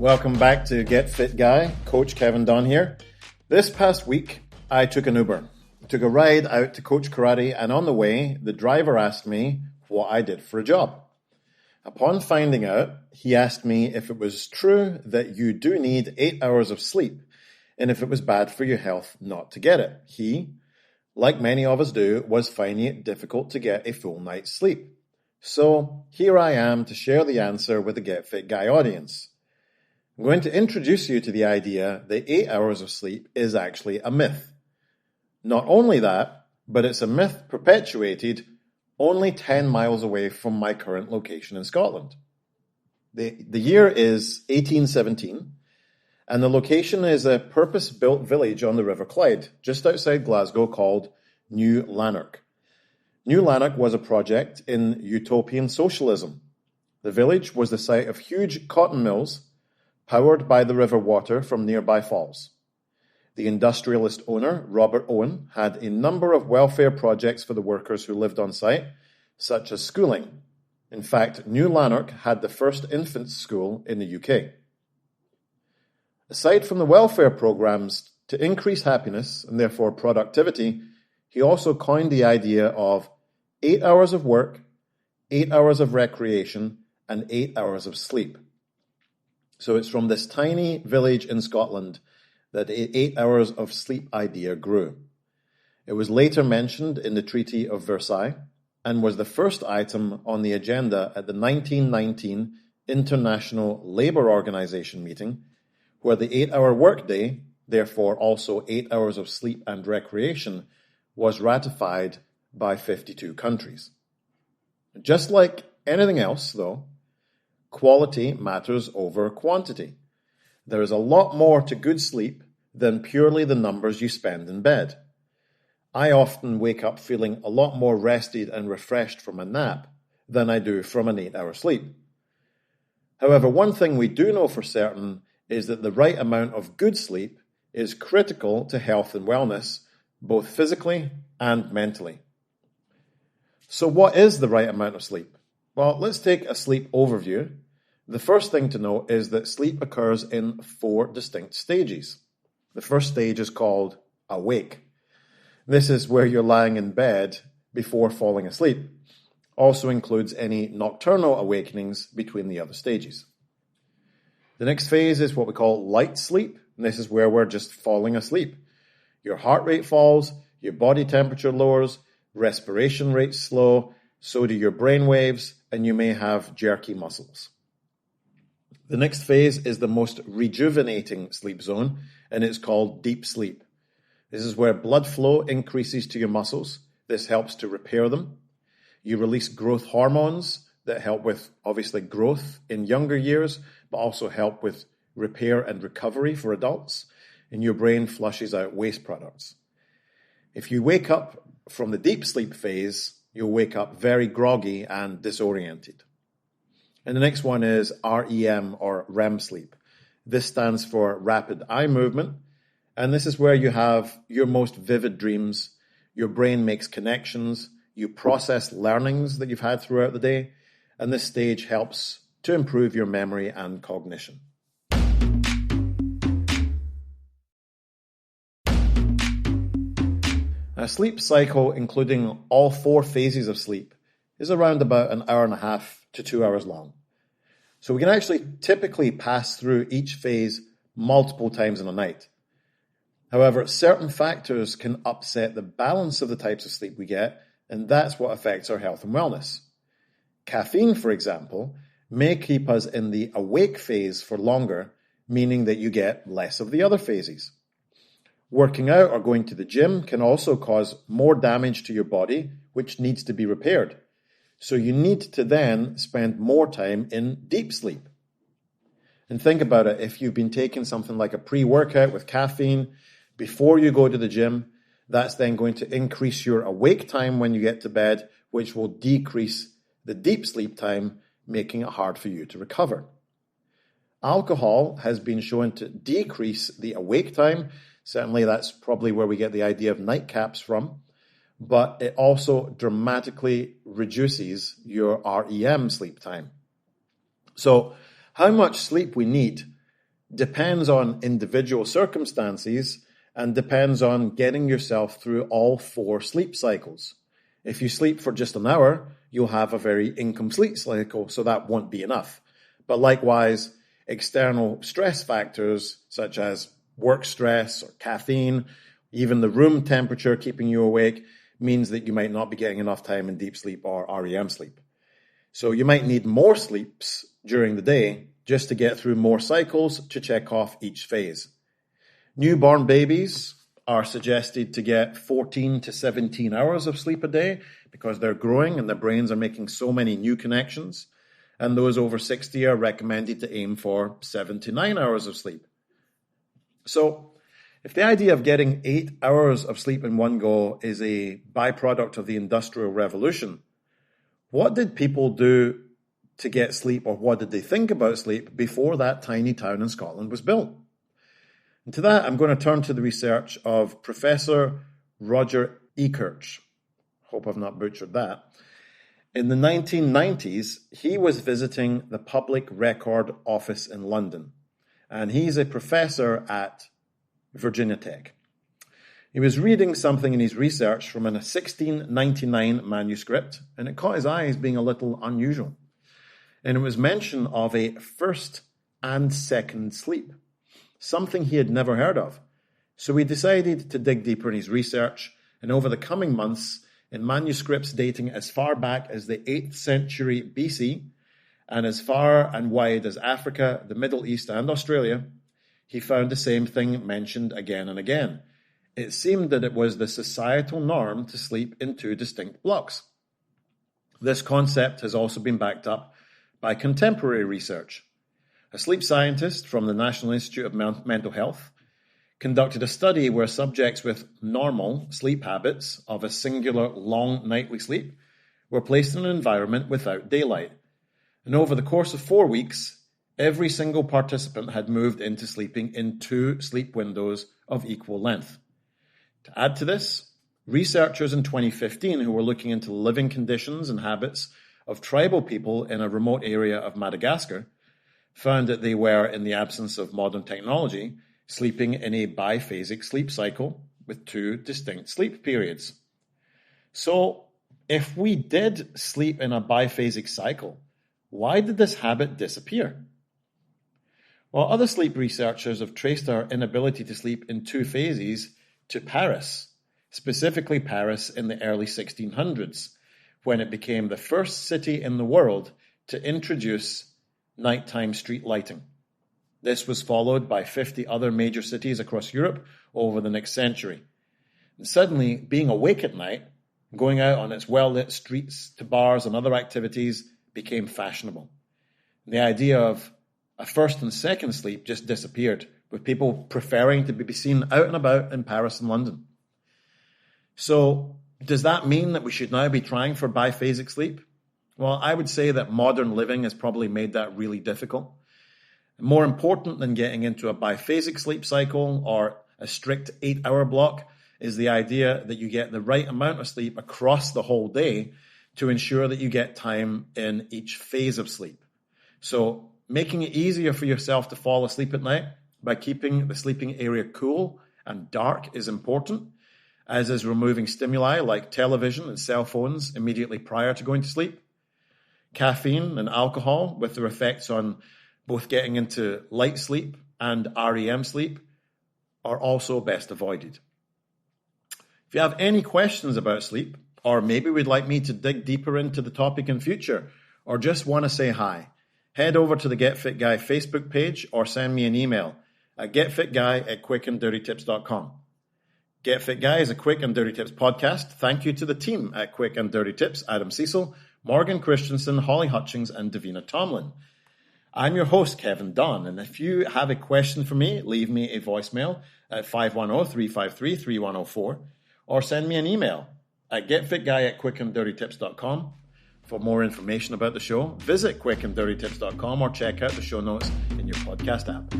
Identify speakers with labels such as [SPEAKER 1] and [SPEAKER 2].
[SPEAKER 1] Welcome back to Get Fit Guy. Coach Kevin Dunn here. This past week, I took an Uber. I took a ride out to Coach Karate, and on the way, the driver asked me what I did for a job. Upon finding out, he asked me if it was true that you do need 8 hours of sleep, and if it was bad for your health not to get it. He, like many of us do, was finding it difficult to get a full night's sleep. So here I am to share the answer with the Get Fit Guy audience. I'm going to introduce you to the idea that 8 hours of sleep is actually a myth. Not only that, but it's a myth perpetuated only 10 miles away from my current location in Scotland. The year is 1817, and the location is a purpose-built village on the River Clyde, just outside Glasgow, called New Lanark. New Lanark was a project in utopian socialism. The village was the site of huge cotton mills powered by the river water from nearby falls. The industrialist owner, Robert Owen, had a number of welfare projects for the workers who lived on site, such as schooling. In fact, New Lanark had the first infant school in the UK. Aside from the welfare programs to increase happiness and therefore productivity, he also coined the idea of 8 hours of work, 8 hours of recreation, and 8 hours of sleep. So it's from this tiny village in Scotland that the 8 hours of sleep idea grew. It was later mentioned in the Treaty of Versailles and was the first item on the agenda at the 1919 International Labour Organization meeting, where the 8-hour workday, therefore also 8 hours of sleep and recreation, was ratified by 52 countries. Just like anything else, though, quality matters over quantity. There is a lot more to good sleep than purely the numbers you spend in bed. I often wake up feeling a lot more rested and refreshed from a nap than I do from an 8-hour sleep. However, one thing we do know for certain is that the right amount of good sleep is critical to health and wellness, both physically and mentally. So what is the right amount of sleep? Well, let's take a sleep overview. The first thing to know is that sleep occurs in 4 distinct stages. The first stage is called awake. This is where you're lying in bed before falling asleep. Also includes any nocturnal awakenings between the other stages. The next phase is what we call light sleep. And this is where we're just falling asleep. Your heart rate falls, your body temperature lowers, respiration rates slow, so do your brain waves, and you may have jerky muscles. The next phase is the most rejuvenating sleep zone, and it's called deep sleep. This is where blood flow increases to your muscles. This helps to repair them. You release growth hormones that help with, obviously, growth in younger years, but also help with repair and recovery for adults, and your brain flushes out waste products. If you wake up from the deep sleep phase, you'll wake up very groggy and disoriented. And the next one is REM, or REM sleep. This stands for rapid eye movement, and this is where you have your most vivid dreams, your brain makes connections, you process learnings that you've had throughout the day, and this stage helps to improve your memory and cognition. A sleep cycle, including all 4 phases of sleep, is around about an hour and a half to 2 hours long. So we can actually typically pass through each phase multiple times in a night. However, certain factors can upset the balance of the types of sleep we get, and that's what affects our health and wellness. Caffeine, for example, may keep us in the awake phase for longer, meaning that you get less of the other phases. Working out or going to the gym can also cause more damage to your body, which needs to be repaired. So you need to then spend more time in deep sleep. And think about it, if you've been taking something like a pre-workout with caffeine before you go to the gym, that's then going to increase your awake time when you get to bed, which will decrease the deep sleep time, making it hard for you to recover. Alcohol has been shown to decrease the awake time. Certainly that's probably where we get the idea of nightcaps from. But it also dramatically reduces your REM sleep time. So how much sleep we need depends on individual circumstances and depends on getting yourself through all 4 sleep cycles. If you sleep for just an hour, you'll have a very incomplete cycle, so that won't be enough. But likewise, external stress factors such as work stress or caffeine, even the room temperature keeping you awake, means that you might not be getting enough time in deep sleep or REM sleep. So you might need more sleeps during the day just to get through more cycles to check off each phase. Newborn babies are suggested to get 14 to 17 hours of sleep a day because they're growing and their brains are making so many new connections. And those over 60 are recommended to aim for 7 to 9 hours of sleep. So if the idea of getting 8 hours of sleep in one go is a byproduct of the Industrial Revolution, what did people do to get sleep, or what did they think about sleep before that tiny town in Scotland was built? And to that, I'm going to turn to the research of Professor Roger Ekirch. Hope I've not butchered that. In the 1990s, he was visiting the Public Record Office in London, and he's a professor at Virginia Tech. He was reading something in his research from a 1699 manuscript, and it caught his eye as being a little unusual. And it was mention of a first and second sleep, something he had never heard of. So he decided to dig deeper in his research, and over the coming months, in manuscripts dating as far back as the 8th century BC, and as far and wide as Africa, the Middle East, and Australia, he found the same thing mentioned again and again. It seemed that it was the societal norm to sleep in 2 distinct blocks. This concept has also been backed up by contemporary research. A sleep scientist from the National Institute of Mental Health conducted a study where subjects with normal sleep habits of a singular long nightly sleep were placed in an environment without daylight. And over the course of 4 weeks, every single participant had moved into sleeping in 2 sleep windows of equal length. To add to this, researchers in 2015 who were looking into the living conditions and habits of tribal people in a remote area of Madagascar found that they were, in the absence of modern technology, sleeping in a biphasic sleep cycle with 2 distinct sleep periods. So, if we did sleep in a biphasic cycle, why did this habit disappear? Well, other sleep researchers have traced our inability to sleep in 2 phases to Paris, specifically Paris in the early 1600s, when it became the first city in the world to introduce nighttime street lighting. This was followed by 50 other major cities across Europe over the next century. And suddenly, being awake at night, going out on its well-lit streets to bars and other activities became fashionable. The idea of a first and second sleep just disappeared, with people preferring to be seen out and about in Paris and London. So, does that mean that we should now be trying for biphasic sleep? Well, I would say that modern living has probably made that really difficult. More important than getting into a biphasic sleep cycle or a strict 8-hour block is the idea that you get the right amount of sleep across the whole day to ensure that you get time in each phase of sleep. So, making it easier for yourself to fall asleep at night by keeping the sleeping area cool and dark is important, as is removing stimuli like television and cell phones immediately prior to going to sleep. Caffeine and alcohol, with their effects on both getting into light sleep and REM sleep, are also best avoided. If you have any questions about sleep, or maybe would like me to dig deeper into the topic in future, or just want to say hi, head over to the Get Fit Guy Facebook page or send me an email at getfitguy@quickanddirtytips.com. Get Fit Guy is a Quick and Dirty Tips podcast. Thank you to the team at Quick and Dirty Tips, Adam Cecil, Morgan Christensen, Holly Hutchings, and Davina Tomlin. I'm your host, Kevin Dunn, and if you have a question for me, leave me a voicemail at 510-353-3104 or send me an email at getfitguy@quickanddirtytips.com. For more information about the show, visit quickanddirtytips.com or check out the show notes in your podcast app.